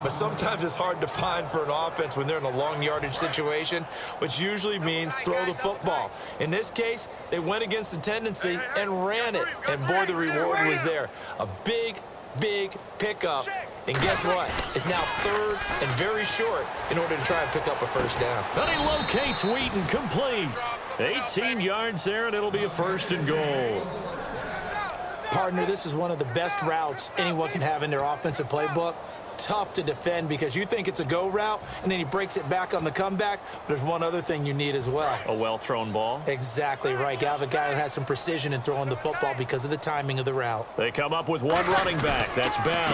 But sometimes it's hard to find for an offense when they're in a long yardage situation, which usually means throw the football. In this case, they went against the tendency and ran it. And boy, the reward was there. A big pickup. And guess what? It's now third and very short in order to try and pick up a first down. And he locates Wheaton, complete. 18 yards there, and it'll be a first and goal. Partner, this is one of the best routes anyone can have in their offensive playbook. Tough to defend because you think it's a go route, and then he breaks it back on the comeback. There's one other thing you need as well. A well-thrown ball? Exactly right. Got a guy who has some precision in throwing the football because of the timing of the route. They come up with one running back. That's Bell.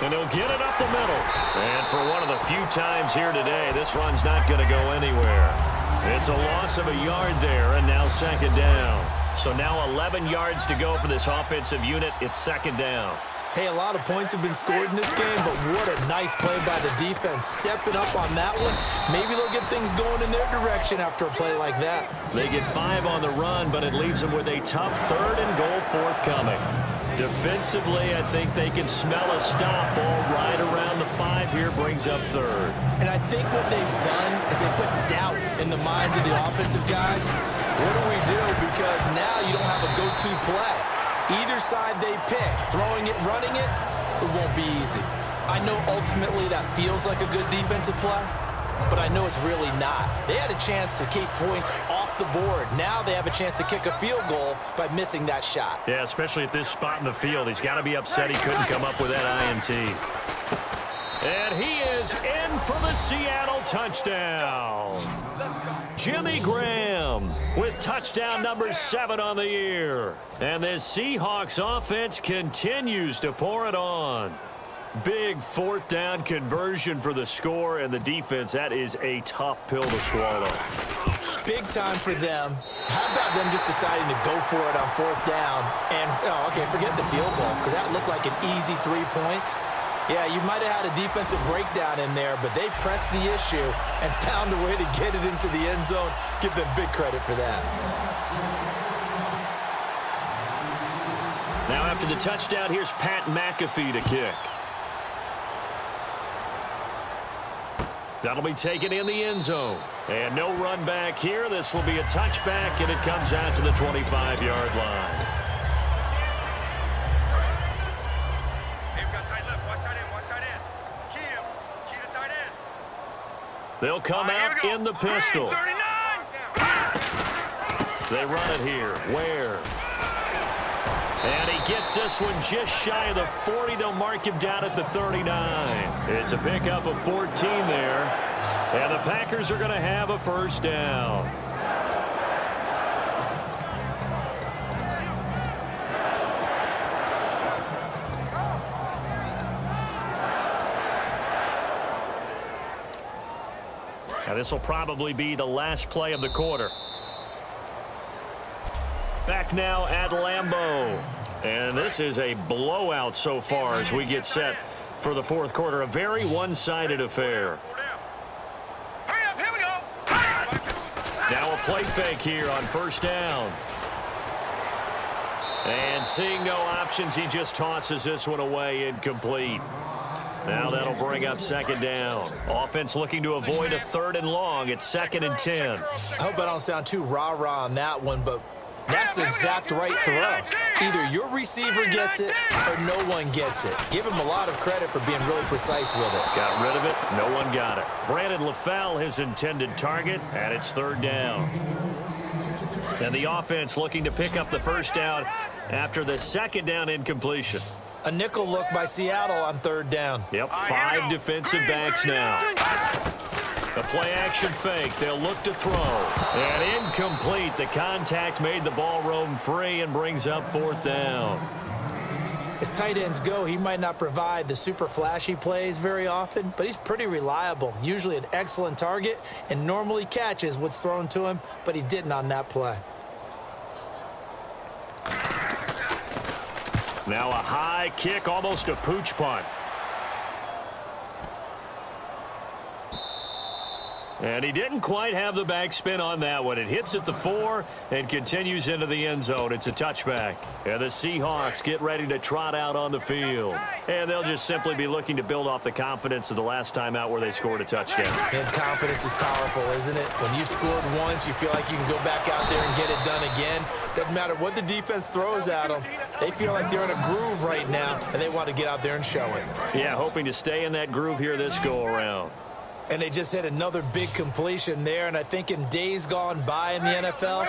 And he'll get it up the middle. And for one of the few times here today, this run's not going to go anywhere. It's a loss of a yard there, and now second down. So now 11 yards to go for this offensive unit. It's second down. Hey, a lot of points have been scored in this game, but what a nice play by the defense. Stepping up on that one. Maybe they'll get things going in their direction after a play like that. They get 5 on the run, but it leaves them with a tough third and goal forthcoming. Defensively, I think they can smell a stop ball right around the 5 here, brings up third. And I think what they've done is they put doubt in the minds of the offensive guys. What do we do? Because now you don't have a go-to play. Either side they pick, throwing it, running it, it won't be easy. I know ultimately that feels like a good defensive play, but I know it's really not. They had a chance to keep points off the board. Now they have a chance to kick a field goal by missing that shot. Yeah, especially at this spot in the field. He's got to be upset he couldn't come up with that INT. And he is in for the Seattle touchdown. Jimmy Graham with touchdown number 7 on the year. And this Seahawks offense continues to pour it on. Big fourth down conversion for the score, and the defense, that is a tough pill to swallow. Big time for them. How about them just deciding to go for it on fourth down? And, okay, forget the field goal, because that looked like an easy 3 points. Yeah, you might have had a defensive breakdown in there, but they pressed the issue and found a way to get it into the end zone. Give them big credit for that. Now after the touchdown, here's Pat McAfee to kick. That'll be taken in the end zone. And no run back here. This will be a touchback, and it comes out to the 25-yard line. They'll come out in the pistol. They run it here. Ware. And he gets this one just shy of the 40. They'll mark him down at the 39. It's a pickup of 14 there. And the Packers are going to have a first down. Now this will probably be the last play of the quarter. Back now at Lambeau. And this is a blowout so far as we get set for the fourth quarter. A very one-sided affair. Here we go. Now a play fake here on first down. And seeing no options, he just tosses this one away, incomplete. Now that'll bring up second down. Offense looking to avoid a third and long. It's 2nd and 10. I hope I don't sound too rah-rah on that one, but that's the exact right throw. Either your receiver gets it or no one gets it. Give him a lot of credit for being really precise with it. Got rid of it. No one got it. Brandon LaFell, his intended target, and it's third down. And the offense looking to pick up the first down after the second down incompletion. A nickel look by Seattle on third down. Yep, 5 defensive backs now. The play-action fake. They'll look to throw. And incomplete. The contact made the ball roam free and brings up fourth down. As tight ends go, he might not provide the super flashy plays very often, but he's pretty reliable. Usually an excellent target and normally catches what's thrown to him, but he didn't on that play. Now a high kick, almost a pooch punt. And he didn't quite have the backspin on that one. It hits at the 4 and continues into the end zone. It's a touchback. And the Seahawks get ready to trot out on the field. And they'll just simply be looking to build off the confidence of the last time out where they scored a touchdown. And confidence is powerful, isn't it? When you've scored once, you feel like you can go back out there and get it done again. Doesn't matter what the defense throws at them. They feel like they're in a groove right now, and they want to get out there and show it. Yeah, hoping to stay in that groove here this go-around. And they just hit another big completion there. And I think in days gone by in the NFL,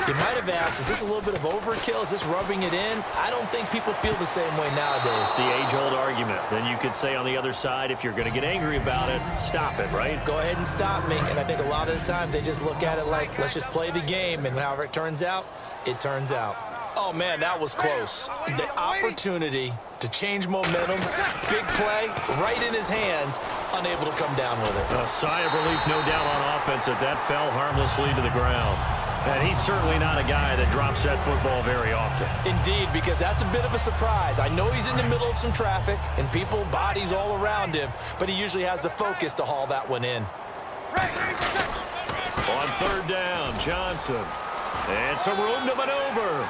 you might have asked, is this a little bit of overkill? Is this rubbing it in? I don't think people feel the same way nowadays. It's the age-old argument. Then you could say on the other side, if you're going to get angry about it, stop it, right? Go ahead and stop me. And I think a lot of the time they just look at it like, let's just play the game. And however it turns out, it turns out. Oh, man, that was close. The opportunity to change momentum, big play, right in his hands, unable to come down with it. A sigh of relief, no doubt, on offense that fell harmlessly to the ground. And he's certainly not a guy that drops that football very often. Indeed, because that's a bit of a surprise. I know he's in the middle of some traffic and people, bodies all around him, but he usually has the focus to haul that one in. On third down, Johnson. And some room to maneuver.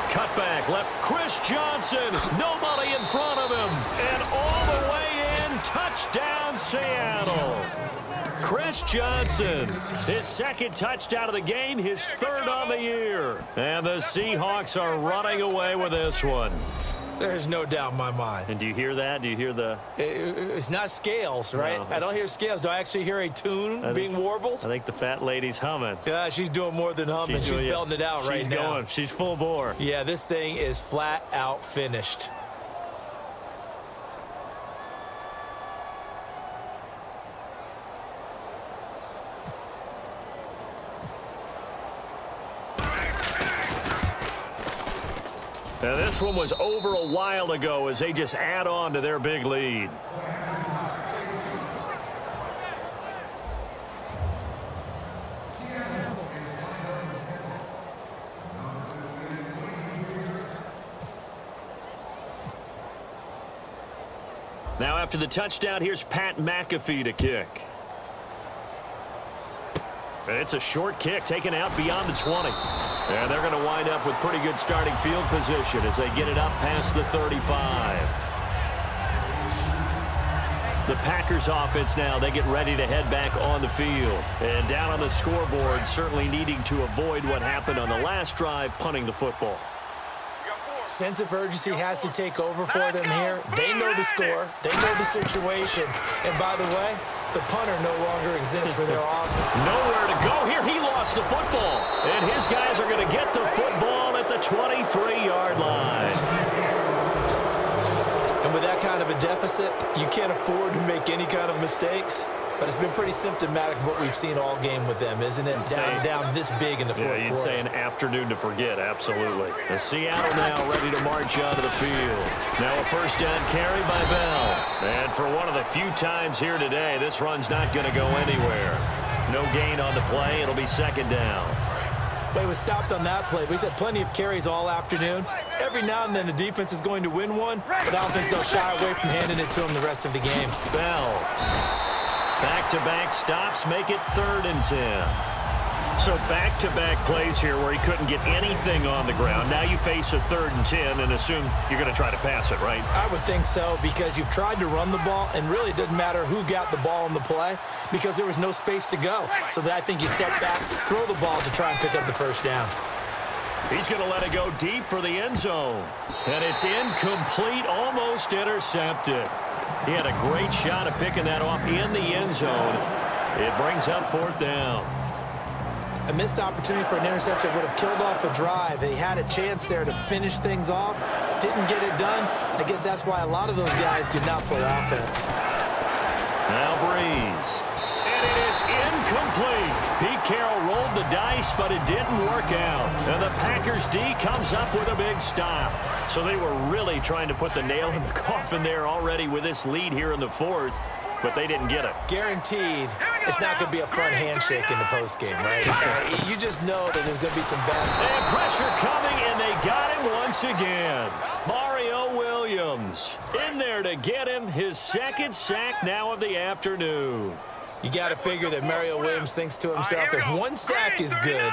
Cutback left, Chris Johnson. Nobody in front of him. And all the way in, touchdown Seattle. Chris Johnson, his second touchdown of the game, his third on the year. And the Seahawks are running away with this one. There's no doubt in my mind. And do you hear that? Do you hear the... It's not scales, right? No, I don't hear scales. Do I actually hear a tune being warbled? I think the fat lady's humming. Yeah, she's doing more than humming. She's belting it out right now. She's going. She's full bore. Yeah, this thing is flat out finished. Now, this one was over a while ago as they just add on to their big lead. Now, after the touchdown, here's Pat McAfee to kick. And it's a short kick taken out beyond the 20. And they're going to wind up with pretty good starting field position as they get it up past the 35. The Packers offense now, they get ready to head back on the field. And down on the scoreboard, certainly needing to avoid what happened on the last drive, punting the football. Sense of urgency has to take over for them here. They know the score. They know the situation. And by the way, the punter no longer exists for their offense. Nowhere to go here. He lost the football. And his guys are going to get the football at the 23-yard line. And with that kind of a deficit, you can't afford to make any kind of mistakes. But it's been pretty symptomatic of what we've seen all game with them, isn't it? Down this big in the fourth quarter. Yeah, you'd say an afternoon to forget, absolutely. The Seattle now ready to march onto the field. Now a first down carry by Bell. And for one of the few times here today, this run's not going to go anywhere. No gain on the play. It'll be second down. But he was stopped on that play. But he's had plenty of carries all afternoon. Every now and then the defense is going to win one, but I don't think they'll shy away from handing it to him the rest of the game. Bell. Back-to-back stops make it 3rd and 10. So back-to-back plays here where he couldn't get anything on the ground. Now you face a 3rd and 10 and assume you're going to try to pass it, right? I would think so, because you've tried to run the ball, and really it doesn't matter who got the ball in the play because there was no space to go. So I think you step back, throw the ball to try and pick up the first down. He's going to let it go deep for the end zone. And it's incomplete, almost intercepted. He had a great shot at picking that off in the end zone. It brings up 4th down. A missed opportunity for an interception would have killed off a drive. They had a chance there to finish things off. Didn't get it done. I guess that's why a lot of those guys do not play offense. Now Breeze. And it is incomplete. Pete Carroll rolled the dice, but it didn't work out. And the Packers D comes up with a big stop. So they were really trying to put the nail in the coffin there already with this lead here in the 4th, but they didn't get it. Guaranteed it's not going to be a fun handshake in the postgame, right? You just know that there's going to be some bad... And pressure coming, and they got him once again. Mario Williams. Williams in there to get him his second sack now of the afternoon. You got to figure that Mario Williams thinks to himself, if one sack is good,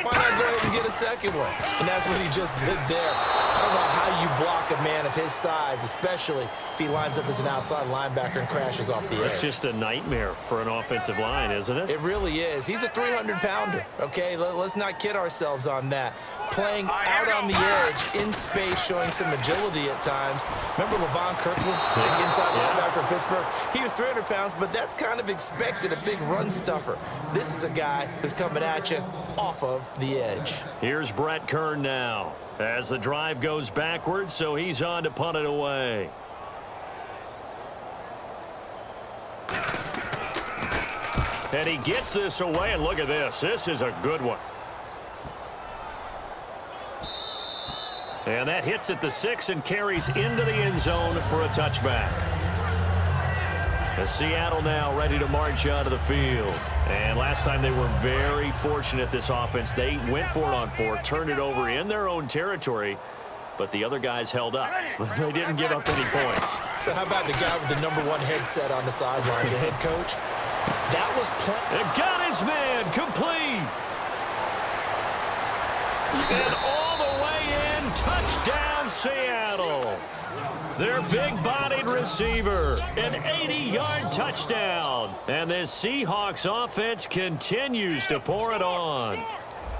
why not go ahead and get a second one? And that's what he just did there. I don't know how you block a man of his size, especially if he lines up as an outside linebacker and crashes off the edge. It's just a nightmare for an offensive line, isn't it? It really is. He's a 300-pounder, okay? Let's not kid ourselves on that. Playing out on the edge, in space, showing some agility at times. Remember LaVon Kirkland, big inside linebacker from Pittsburgh? He was 300 pounds, but that's kind of expected, a big run stuffer. This is a guy who's coming at you off of the edge. Here's Brett Kern now as the drive goes backwards, so he's on to punt it away. And he gets this away, and look at this. This is a good one. And that hits at the 6 and carries into the end zone for a touchback. The Seattle now ready to march out of the field. And last time they were very fortunate, this offense. They went for it on 4, turned it over in their own territory, but the other guys held up. They didn't give up any points. So how about the guy with the #1 headset on the sidelines, the head coach? That was and got his man complete. And all the way in, touchdown Seattle. Their big-bodied receiver, an 80-yard touchdown. And this Seahawks offense continues to pour it on.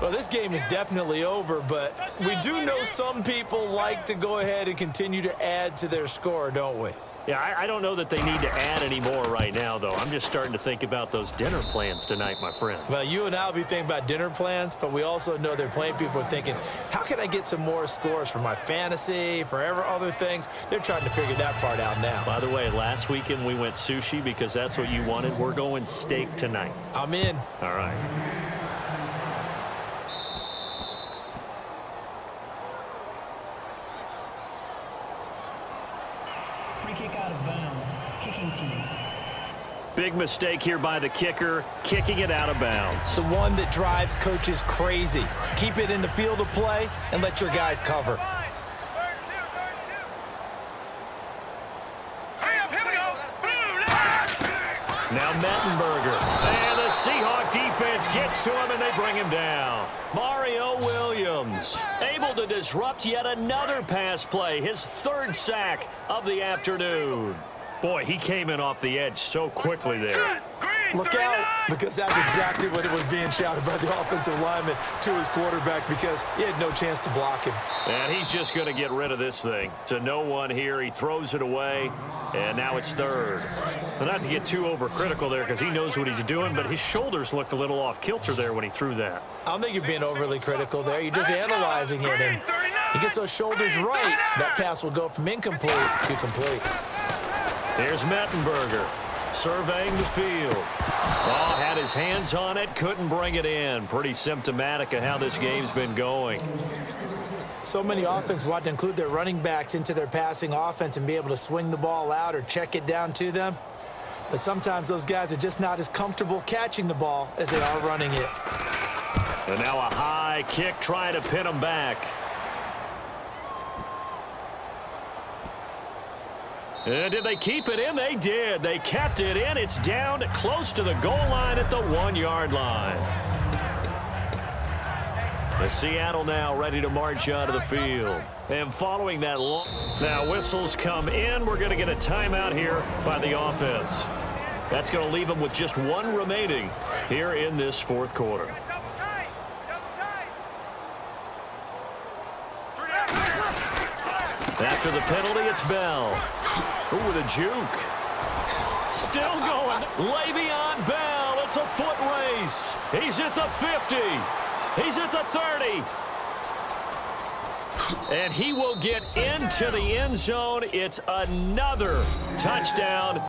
Well, this game is definitely over, but we do know some people like to go ahead and continue to add to their score, don't we? Yeah, I don't know that they need to add any more right now, though. I'm just starting to think about those dinner plans tonight, my friend. Well, you and I will be thinking about dinner plans, but we also know there are plenty of people are thinking, how can I get some more scores for my fantasy, for other things? They're trying to figure that part out now. By the way, last weekend we went sushi because that's what you wanted. We're going steak tonight. I'm in. All right. Free kick out of bounds. Kicking team. Big mistake here by the kicker, kicking it out of bounds. The one that drives coaches crazy. Keep it in the field of play and let your guys cover. Now Mettenberger. And the Seahawk defense gets to him and they bring him down. Mario Williams able to disrupt yet another pass play. His 3rd sack of the afternoon. Boy, he came in off the edge so quickly there. Look out, because that's exactly what it was being shouted by the offensive lineman to his quarterback because he had no chance to block him. And he's just going to get rid of this thing. To no one here, he throws it away, and now it's 3rd. Well, not to get too overcritical there because he knows what he's doing, but his shoulders looked a little off kilter there when he threw that. I don't think you're being overly critical there. You're just analyzing it, and he gets those shoulders right. That pass will go from incomplete to complete. Here's Mettenberger surveying the field. Oh, had his hands on it, couldn't bring it in. Pretty symptomatic of how this game's been going. So many offenses want to include their running backs into their passing offense and be able to swing the ball out or check it down to them. But sometimes those guys are just not as comfortable catching the ball as they are running it. And now a high kick trying to pin him back. And did they keep it in? They did. They kept it in. It's down close to the goal line at the 1-yard line. The Seattle now ready to march out of the field. And following that long... Now whistles come in. We're going to get a timeout here by the offense. That's going to leave them with just 1 remaining here in this 4th quarter. After the penalty, it's Bell. Ooh, with a juke. Still going. Le'Veon Bell. It's a foot race. He's at the 50. He's at the 30. And he will get into the end zone. It's another touchdown.